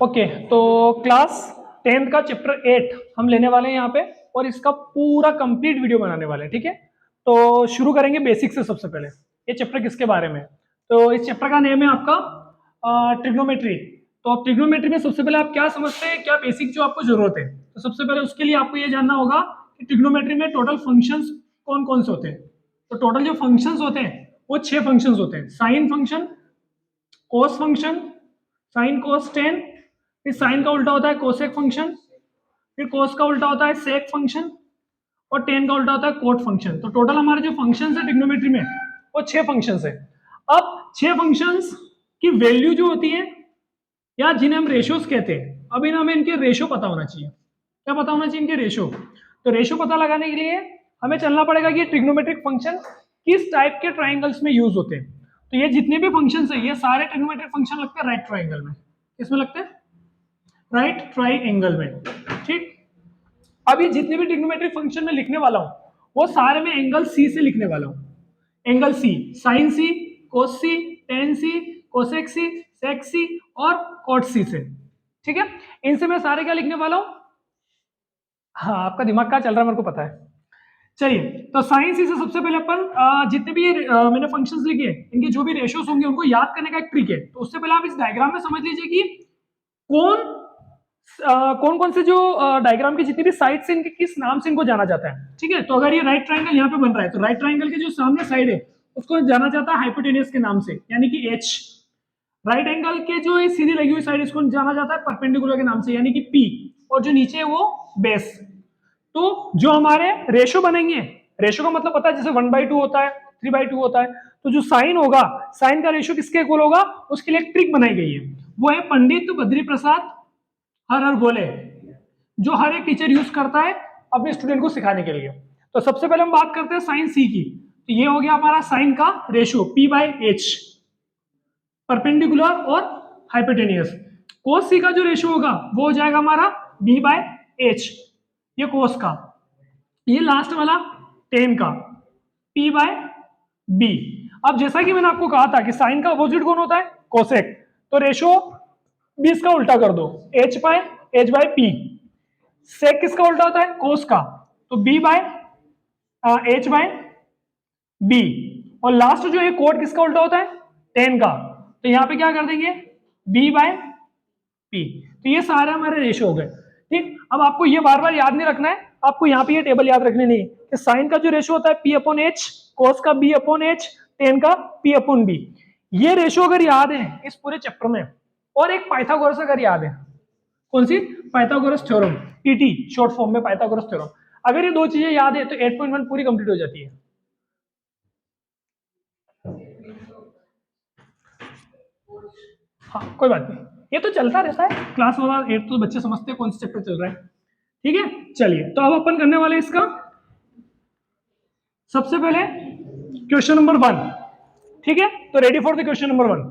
Okay, तो class 10th का chapter 8 हम लेने वाले हैं यहाँ पे और इसका पूरा कंप्लीट वीडियो बनाने वाले हैं। ठीक है, तो शुरू करेंगे बेसिक से। सबसे पहले ये चैप्टर किसके बारे में, तो इस चैप्टर का नेम है आपका ट्रिग्नोमेट्री। तो आप ट्रिग्नोमेट्री में सबसे पहले आप क्या समझते हैं, क्या बेसिक जो आपको जरूरत है, तो सबसे पहले उसके लिए आपको ये जानना होगा कि ट्रिग्नोमेट्री में टोटल फंक्शंस कौन कौन से होते हैं। तो टोटल जो फंक्शंस होते हैं वो 6 फंक्शंस होते हैं। साइन फंक्शन, कोस फंक्शन, साइन कोस टेन, फिर साइन का उल्टा होता है कोसेक फंक्शन, फिर कोस का उल्टा होता है सेक फंक्शन और टेन का उल्टा होता है कोट फंक्शन। तो टोटल हमारे जो फंक्शंस है ट्रिग्नोमेट्री में वो 6 फंक्शंस है। अब 6 फंक्शंस की वैल्यू जो होती है या जिन्हें हम रेशियोज कहते हैं, अब इन हमें इनके रेशियो पता होना चाहिए। क्या पता होना चाहिए? इनके रेशियो। तो रेशियो पता लगाने के लिए हमें चलना पड़ेगा कि ट्रिग्नोमेट्रिक फंक्शन किस टाइप के ट्राइंगल्स में यूज होते हैं। तो ये जितने भी फंक्शंस है ये सारे ट्रिग्नोमेट्रिक फंक्शन लगते हैं राइट ट्राइंगल में। किसमें लगते हैं? राइट ट्राइंगल में। ठीक, अब ये जितने भी ट्रिग्नोमेट्रिक फंक्शन में लिखने वाला हूं वो सारे में एंगल सी से लिखने वाला हूं। एंगल सी, साइन सी, कोस सी, टेन सी, कोसेक सी, सेक सी और कॉट सी से। ठीक है, इनसे मैं सारे क्या लिखने वाला हूं? हाँ, आपका दिमाग क्या चल रहा है मेरे को पता है। चलिए, तो साइन सी से सबसे पहले अपन जितने भी मैंने फंक्शंस लिखे इनके जो भी रेशियोज होंगे उनको याद करने का एक ट्रिक है। तो उससे पहले आप इस डायग्राम में समझ लीजिए कि कौन कौन से जो डायग्राम की जितनी भी साइड से इनके किस नाम से इनको जाना जाता है। ठीक है, तो अगर ये राइट ट्राइंगल यहाँ पे बन रहा है तो राइट ट्राइंगल के जो सामने साइड है उसको जाना जाता है हाइपोटेनियस के नाम से, यानी कि एच। राइट एंगल के जो सीधी लगी हुई साइड इसको जाना जाता है परपेंडिकुलर के नाम से, यानी कि पी। और जो नीचे है वो बेस। तो जो हमारे रेशो बनेंगे, रेशो का मतलब पता है जैसे 1/2 होता है, 3/2 होता है, तो जो साइन होगा, साइन का रेशो किसके इक्वल होगा उसके लिए एक ट्रिक बनाई गई है। वो है पंडित बद्री प्रसाद हर हर बोले, जो हर एक टीचर यूज करता है अपने स्टूडेंट को सिखाने के लिए। तो सबसे पहले हम बात करते हैं साइन सी की। तो ये हो गया हमारा साइन का रेशियो P/H, परपेंडिकुलर और हाइपोटेनियस। कोस सी का जो रेशियो होगा वो हो जाएगा हमारा B/H, ये कोस का। ये लास्ट वाला टेन का P/B। अब जैसा कि मैंने आपको कहा था कि साइन का अपोजिट कौन होता है? कोसेक। तो रेशियो 20 का उल्टा कर दो, H/P। सेक किसका उल्टा होता है? कोस का। तो B/H/B। और लास्ट जो है कोट किसका उल्टा होता है? टेन का। तो यहां पे क्या कर देंगे? B/P। तो ये सारे हमारे रेशियो हो गए। ठीक, अब आपको ये बार बार याद नहीं रखना है, आपको यहाँ पे ये टेबल याद रखनी नहीं कि साइन का जो रेशियो होता है P/H, कोस का B/H, टेन का P/B। ये रेशियो अगर याद है इस पूरे चैप्टर में, और एक पाइथागोरस अगर याद है, कौन सी? Pythagoras theorem, PT short form में पाइथागोरस थ्योरम। अगर ये दो चीजें याद है तो 8.1 पूरी कंप्लीट हो जाती है। हाँ, कोई बात नहीं, ये तो चलता रहता है क्लास वाला। 8 तो बच्चे समझते हैं कौन सा चैप्टर चल रहा है। ठीक है, चलिए, तो अब अपन करने वाले इसका सबसे पहले क्वेश्चन नंबर 1। ठीक है, तो ready for the question number 1।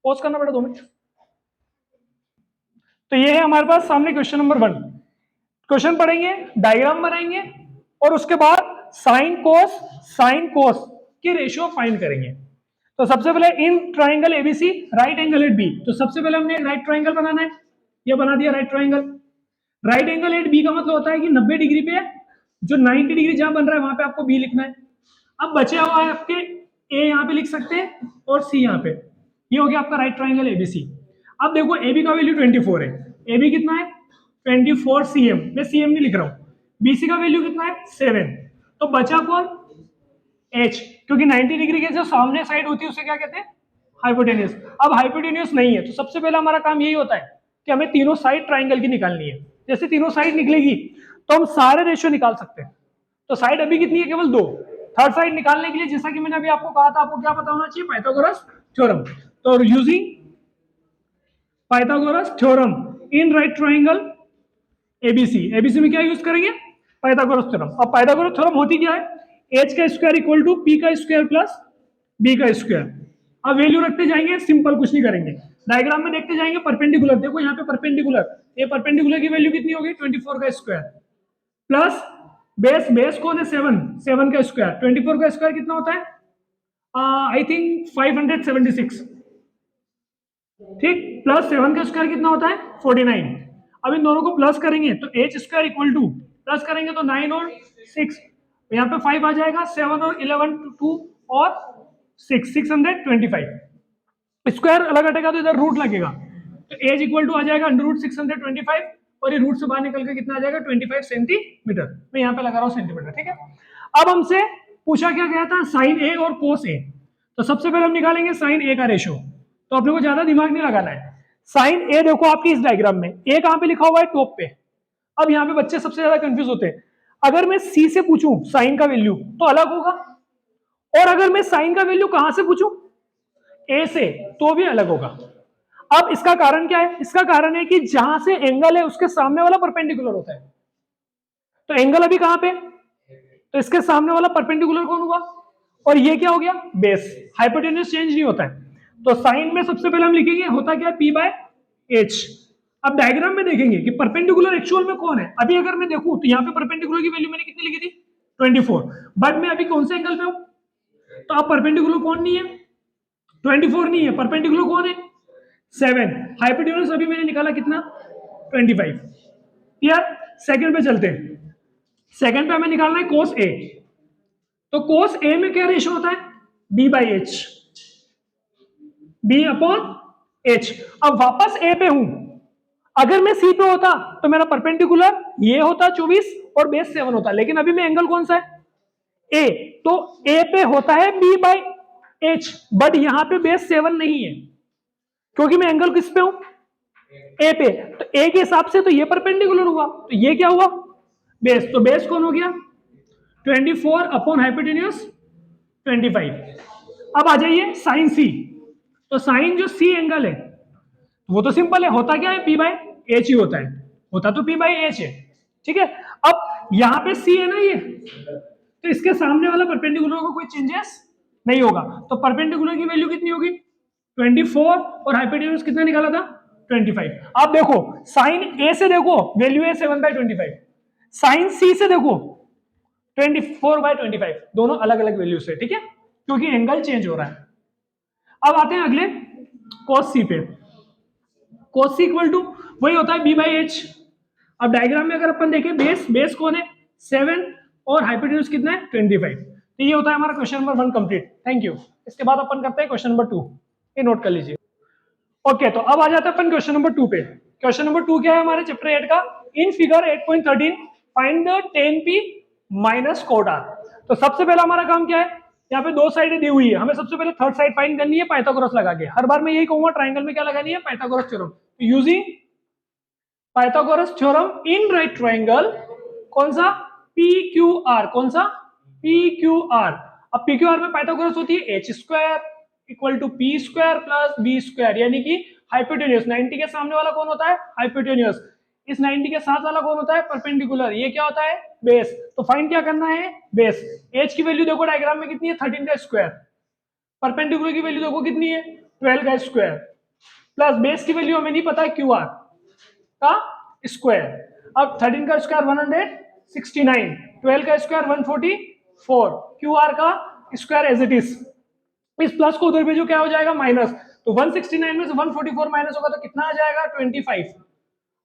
Pause करना बेटा 2 मिनट। तो ये है हमारे पास सामने क्वेश्चन नंबर 1। क्वेश्चन पढ़ेंगे, डायग्राम बनाएंगे और उसके बाद साइन कोस के रेशियो फाइंड करेंगे। तो सबसे पहले in triangle ABC right angle at B. तो सबसे पहले हमने राइट ट्राइंगल बनाना है, ये बना दिया right triangle. Right angle at B का मतलब होता है कि 90 डिग्री पे जो 90 डिग्री जहां बन रहा है वहां पे आपको बी लिखना है। अब बचे हुआ है आपके ए यहाँ पे लिख सकते हैं और सी यहाँ पे। ये हो गया आपका राइट ट्राइंगल एबीसी। अब देखो ए बी का वैल्यू 24 है, ए बी कितना है? 24 cm। मैं cm नहीं लिख रहा हूँ। बीसी का वैल्यू कितना है? 7। तो बचा कौन? एच, क्योंकि 90 डिग्री के जो सामने साइड होती है उसे क्या कहते हैं? हाइपोटेनियस। अब हाइपोटेनियस नहीं है तो सबसे पहला हमारा काम यही होता है कि हमें तीनों साइड ट्राइंगल की निकालनी है। जैसे तीनों साइड निकलेगी तो हम सारे रेशियो निकाल सकते हैं। तो साइड अभी कितनी है? केवल 2। थर्ड साइड निकालने के लिए जैसा कि मैंने अभी आपको कहा था, आपको क्या पता होना चाहिए? Pythagoras theorem. तो using Pythagoras theorem in right triangle ABC. ABC में क्या यूज करेंगे? Pythagoras theorem. अब पाइथागोरस थ्योरम होती क्या है? एच का स्क्वायर इक्वल टू पी का स्क्वायर प्लस बी का स्क्वायर। अब वैल्यू रखते जाएंगे, सिंपल कुछ नहीं करेंगे, डायग्राम में देखते जाएंगे। परपेंडिकुलर देखो यहाँ पे परपेंडिकुलर, ये परपेंडिकुलर की वैल्यू कितनी होगी? 24 का स्क्वायर प्लस बेस, बेस कौन है? 7, 7 का स्क्वायर। 24 का स्क्वायर कितना होता है? I think 576। ठीक, प्लस 7 का स्क्वायर कितना होता है 49। अब इन दोनों को प्लस करेंगे तो H square equal to, plus करेंगे तो 9 और 6, यहाँ पे 5 आ जाएगा, 7 और 11 2 और 6 625। स्क्वायर अलग हटेगा तो इधर रूट लगेगा, तो एज इक्वल टू आ जाएगा अंडर रूट 625, और ये रूट से बाहर निकल के कितना आ जाएगा 25 सेंटीमीटर। मैं यहाँ पे लगा रहा हूँ सेंटीमीटर, ठीक है। अब हमसे पूछा क्या गया था साइन ए और कोस ए, तो सबसे पहले हम निकालेंगे साइन ए का रेशियो, तो अपने को ज्यादा दिमाग नहीं लगाना है। साइन ए देखो आपकी इस डायग्राम में ए कहां पे लिखा हुआ है टॉप पे। अब यहाँ पे बच्चे सबसे ज्यादा कंफ्यूज होते हैं, अगर मैं सी से पूछूं साइन का वैल्यू तो अलग होगा, और अगर मैं साइन का वैल्यू कहां से पूछूं ए से तो भी अलग होगा। अब इसका कारण क्या है, इसका कारण है कि जहां से एंगल है उसके सामने वाला परपेंडिकुलर होता है, तो एंगल अभी कहां पे, तो इसके सामने वाला परपेंडिकुलर कौन हुआ, और ये क्या हो गया बेस, हाइपोटेन्यूज चेंज नहीं होता है। तो साइन में सबसे पहले हम लिखेंगे होता क्या है पी बाय एच। अब डायग्राम में देखेंगे कि परपेंडिकुलर एक्चुअल में कौन है। अभी अगर मैं देखूं तो यहाँ पे परपेंडिकुलर की वैल्यू मैंने कितनी लिखी थी 24, बट मैं अभी कौन से एंगल पे हूं, तो अब परपेंडिकुलर कौन नहीं है 24 नहीं है, परपेंडिकुलर कौन है 7, हाइपोटेन्यूज अभी मैंने निकाला कितना 25। यार सेकंड पे चलते हैं, सेकंड पे हमें निकालना है कोस ए, तो कोस ए में क्या रेशियो होता है B by H, B upon H. अब वापस ए पे हूं, अगर मैं सी पे होता तो मेरा परपेंडिकुलर ये होता 24 और बेस 7 होता, लेकिन अभी मैं एंगल कौन सा है ए, तो ए पे होता है बी बाई एच, बट यहां पे बेस 7 नहीं है क्योंकि मैं एंगल किस पे हूं ए पे, तो ए के हिसाब से तो ये परपेंडिकुलर हुआ, तो ये क्या हुआ बेस, तो बेस कौन हो गया 24 अपॉन हाइपोटेन्यूज 25। अब आ जाइए साइन सी, तो साइन जो सी एंगल है वो तो सिंपल है, होता क्या है पी बाई एच ही होता है, होता तो पी बाई एच है, ठीक है। अब यहां पे सी है ना ये, तो इसके सामने वाला परपेंडिकुलर को कोई चेंजेस नहीं होगा, तो परपेंडिकुलर की वैल्यू कितनी होगी 24 और हाइपोटेन्यूज कितना निकाला था 25। अब देखो साइन ए से देखो वैल्यू है 7/25, साइन सी से देखो 24/25, दोनों अलग अलग वैल्यू से, ठीक है, क्योंकि एंगल चेंज हो रहा है। अब आते हैं अगले cos सी पे, cos सी इक्वल टू वही होता है बी बाई एच। अब डायग्राम में अगर अपन देखें बेस, बेस कौन है 7 और हाइपोटेन्यूज कितना है 25, तो ये होता है हमारा question number 1 complete. Thank you. इसके बाद अपन करते हैं क्वेश्चन नंबर 2, ये नोट कर लीजिए। ओके, तो अब आ जाते हैं अपन क्वेश्चन नंबर 2 पे। क्वेश्चन नंबर 2 क्या है हमारे चैप्टर 8 का, in figure 8.13 find the tan p minus cot r। तो सबसे पहला हमारा काम क्या है, यहाँ पे दो साइडें दी हुई है, हमें सबसे पहले थर्ड साइड फाइंड करनी है पाइथागोरस लगा के। हर बार मैं यही कहूंगा ट्राइंगल में क्या लगानी है पाइथागोरस थ्योरम, तो using Pythagoras theorem in right triangle, कौन सा पी क्यू आर, कौन सा पी क्यू आर। अब पी क्यू आर में पाइथागोरस होती है H square equal to P square plus B square, यानी कि हाइपोटेन्यूज 90 के सामने वाला कौन होता है हाइपोटेन्यूज, इस 90 के साथ वाला कौन होता है परपेंडिकुलर, ये क्या होता है बेस। तो फाइंड क्या करना है बेस, एच की वैल्यू देखो डायग्राम में कितनी है 13 का स्क्वायर, परपेंडिकुलर की वैल्यू देखो कितनी है 12 का स्क्वायर, प्लस बेस की वैल्यू हमें नहीं पता है क्यू आर का स्क्वायर। अब 13 का स्क्वायर 169, 12 का स्क्वायर 144, क्यू आर का स्क्वायर एज इट इज, इस प्लस को उधर भेजो क्या हो जाएगा माइनस, तो 169 में से 144 माइनस होगा तो कितना आ जाएगा 25।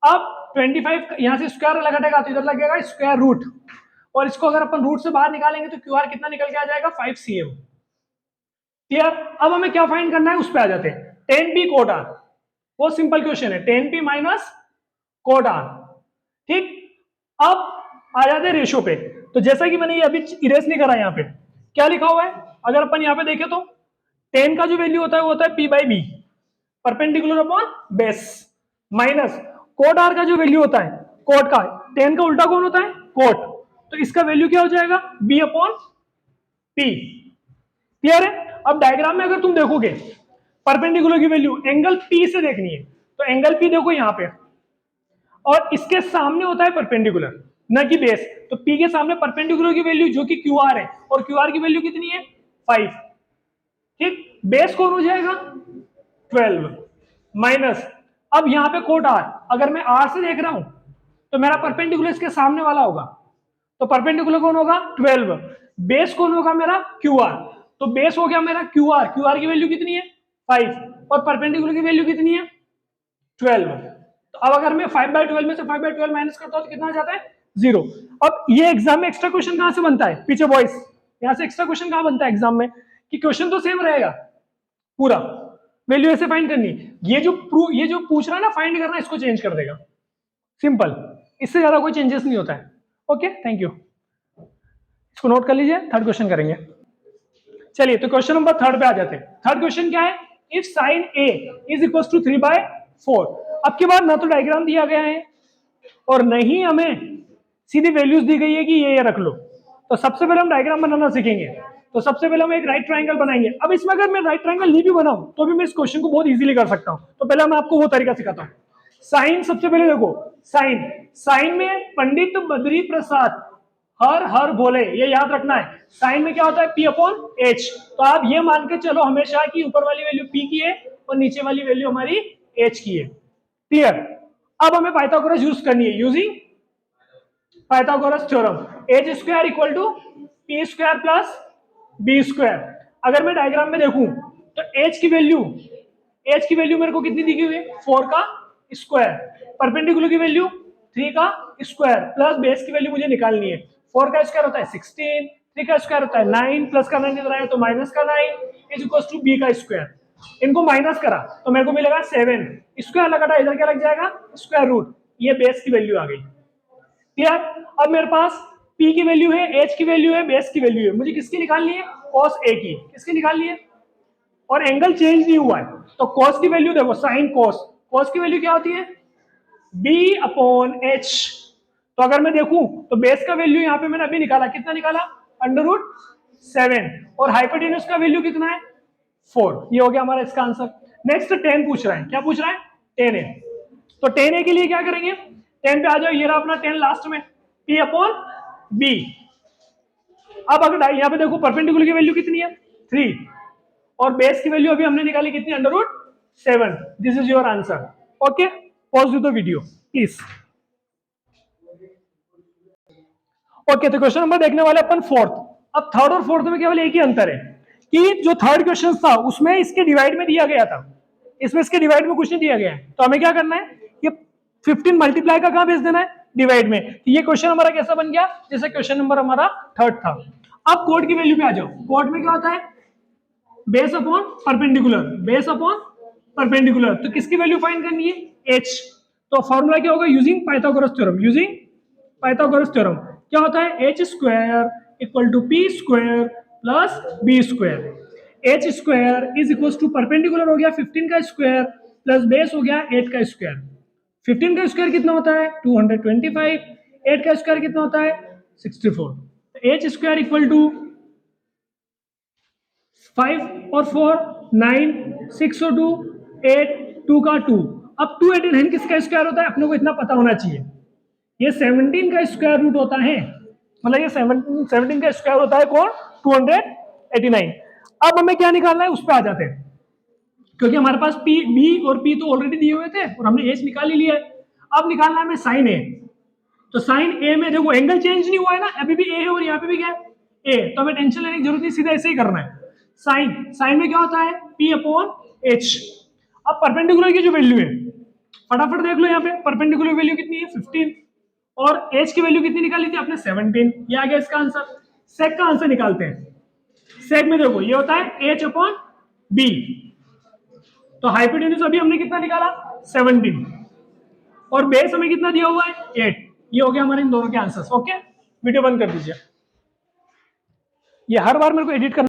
अब 25 यहां से स्क्वायर अलग हटेगा तो इधर लगेगा स्क्वायर रूट, और इसको अगर अपन रूट से बाहर निकालेंगे तो क्यू आर कितना निकल के आ जाएगा 5 cm। क्लियर। अब हमें क्या फाइंड करना है उस पर आ जाते हैं, tan p cot r, वो सिंपल क्वेश्चन है tan p minus cot r, ठीक। अब आ जाते हैं रेशियो पे, तो जैसा कि मैंने ये अभी इरेज नहीं करा, यहाँ पे क्या लिखा हुआ है, अगर अपन यहाँ पे देखें तो tan का जो वैल्यू होता है वो होता है p by B perpendicular upon base, minus cot r का जो वैल्यू होता है cot का, tan का उल्टा कौन होता है cot, तो इसका वैल्यू क्या हो जाएगा b अपॉन p। क्लियर है। अब डायग्राम में अगर तुम देखोगे परपेंडिकुलर की वैल्यू एंगल p से देखनी है, तो एंगल p देखो यहाँ पे, और इसके सामने होता है परपेंडिकुलर न कि बेस, तो p के सामने परपेंडिकुलर की वैल्यू जो कि क्यू आर है, और क्यू आर की वैल्यू कितनी है 5, ठीक। बेस कौन हो जाएगा 12 माइनस, अब यहाँ पे कोट आर, अगर मैं आर से देख रहा हूं तो मेरा परपेंडिकुलर इसके सामने वाला होगा, तो परपेंडिकुलर कौन होगा 12, बेस कौन होगा मेरा क्यू आर, तो बेस हो गया मेरा क्यू आर, क्यू आर की वैल्यू कितनी है 5 और परपेंडिकुलर की वैल्यू कितनी है 12। तो अब अगर मैं 5/12 में से 5/12 माइनस करता हूं तो कितना आ जाता है 0। अब ये एग्जाम में एक्स्ट्रा क्वेश्चन कहां से बनता है, पीछे बॉयज यहां से एक्स्ट्रा क्वेश्चन कहां बनता है एग्जाम में, कि क्वेश्चन तो सेम रहेगा पूरा, वैल्यू ऐसे फाइंड करनी है, ये जो पूछ रहा है ना फाइंड करना, इसको चेंज कर देगा, सिंपल, इससे ज्यादा कोई चेंजेस नहीं होता है। ओके थैंक यू, इसको नोट कर लीजिए, थर्ड क्वेश्चन करेंगे। चलिए तो क्वेश्चन नंबर थर्ड पे आ जाते हैं। थर्ड क्वेश्चन क्या है, if sine A is equal to 3/4। अब की बार ना तो डायग्राम दिया गया है और नहीं हमें सीधी वैल्यूज दी गई है कि ये रख लो। तो सबसे पहले हम डायग्राम बनाना सीखेंगे। तो सबसे पहले हम एक राइट ट्रायंगल बनाएंगे। अब इसमें अगर मैं राइट ट्रायंगल नहीं भी बनाऊं तो भी मैं इस क्वेश्चन को बहुत इजीली कर सकता हूं। तो पहले मैं आपको वो तरीका सिखाता हूं। साइन, सबसे पहले देखो साइन, साइन में पंडित बद्री प्रसाद हर हर बोले, ये याद रखना है। साइन में क्या होता है P/H। तो आप ये मान के चलो हमेशा कि ऊपर वाली वैल्यू P की है और नीचे वाली वैल्यू हमारी H की है। क्लियर। अब हमें पाइथागोरस यूज करनी है, using Pythagoras theorem, H square equal to P square plus B square. अगर मैं डायग्राम में देखूं तो H की वैल्यू मेरे को कितनी दी हुई है 4 का स्क्वायर, परपेंडिकुलर की वैल्यू 3 का स्क्वायर प्लस बेस की वैल्यू मुझे निकालनी है। 4 का स्क्वायर होता है 16, 3 का स्क्वायर होता है 9, प्लस करना नहीं रहा है तो माइनस का 9 इज इक्वल टू बी का स्क्वायर। इनको माइनस करा तो मेरे को मिलेगा 7, स्क्वायर लगाटा इधर क्या लग जाएगा स्क्वायर रूट, ये बेस की वैल्यू आ गई। क्लियर। अब मेरे पास P की वैल्यू है, H की वैल्यू है, बेस की वैल्यू है, मुझे किसकी निकालनी है cos A की, किसकी निकालनी है, और एंगल चेंज नहीं हुआ है तो cos की वैल्यू देखो, साइन cos की वैल्यू क्या होती है B/H। तो अगर मैं देखूं तो बेस का वैल्यू यहां पे मैंने अभी निकाला, कितना निकाला √7, और हाइपोटेन्यूज का वैल्यू कितना है 4। ये हो गया हमारा इसका आंसर। नेक्स्ट 10 पूछ रहा है, क्या पूछ रहा है 10A। तो 10A के लिए क्या करेंगे, 10 पे आ जाओ, ये रहा अपना 10 लास्ट में P/B। अब अगर यहाँ पे देखो परपेंडिकुलर की वैल्यू कितनी है 3 और बेस की वैल्यू अभी हमने निकाली कितनी √7। This is your answer. Okay pause the video please. Okay तो क्वेश्चन नंबर देखने वाले अपन फोर्थ। अब थर्ड और फोर्थ में केवल एक ही अंतर है कि जो थर्ड क्वेश्चन था उसमें इसके डिवाइड में दिया गया था, इसमें इसके डिवाइड में कुछ नहीं दिया गया है। तो हमें क्या करना है, ये 15 मल्टीप्लाई का कहां भेज देना है डिवाइड में। तो ये क्वेश्चन हमारा कैसा बन गया, जैसे क्वेश्चन नंबर हमारा थर्ड था। अब कोड की वैल्यू पे आ जाओ। कोड में क्या होता है base upon perpendicular, base upon perpendicular. तो किसकी वैल्यू फाइंड करनी है H। तो फॉर्मूला क्या होगा using Pythagoras theorem, using Pythagoras theorem क्या होता है H square equal to P square plus B square. H square is equal to perpendicular हो गया 15 का स्क्वायर प्लस बेस हो गया 8 का स्क्वायर। 15 का स्क्वायर कितना होता है 225, 8 का स्क्वायर कितना होता है 64। तो H स्क्वायर इक्वल टू 5 और 4 9, 6 और 2 8, 2 का 2। अब 289 किसका स्क्वायर होता है अपने को इतना पता होना चाहिए, ये 17 का स्क्वायर रूट होता है, मतलब ये 17 का स्क्वायर होता है कौन 289। अब हमें क्या निकालना है उस पर आ जाते हैं, क्योंकि हमारे पास P B और P तो ऑलरेडी दिए हुए थे और हमने H निकाल ही लिया है। अब निकालना है हमें साइन A। तो साइन A में देखो एंगल चेंज नहीं हुआ है ना, अभी भी A है और यहाँ पे भी क्या है A, तो हमें टेंशन लेने की जरूरत नहीं, सीधा ऐसे ही करना है। साइन, साइन में क्या होता है P/H। अब परपेंडिकुलर की जो वैल्यू है फटाफट देख लो, यहाँ पे परपेंडिकुलर वैल्यू कितनी है 15 और H की वैल्यू कितनी निकाली थी आपने 17। ये आ गया इसका आंसर। सेक का आंसर निकालते हैं। सेक में देखो ये होता है H/B। तो हाइपोटेन्यूज अभी हमने कितना निकाला 17 और बेस हमें कितना दिया हुआ है 8। ये हो गया हमारे इन दोनों के आंसर्स। ओके वीडियो बंद कर दीजिए, ये हर बार मेरे को एडिट करना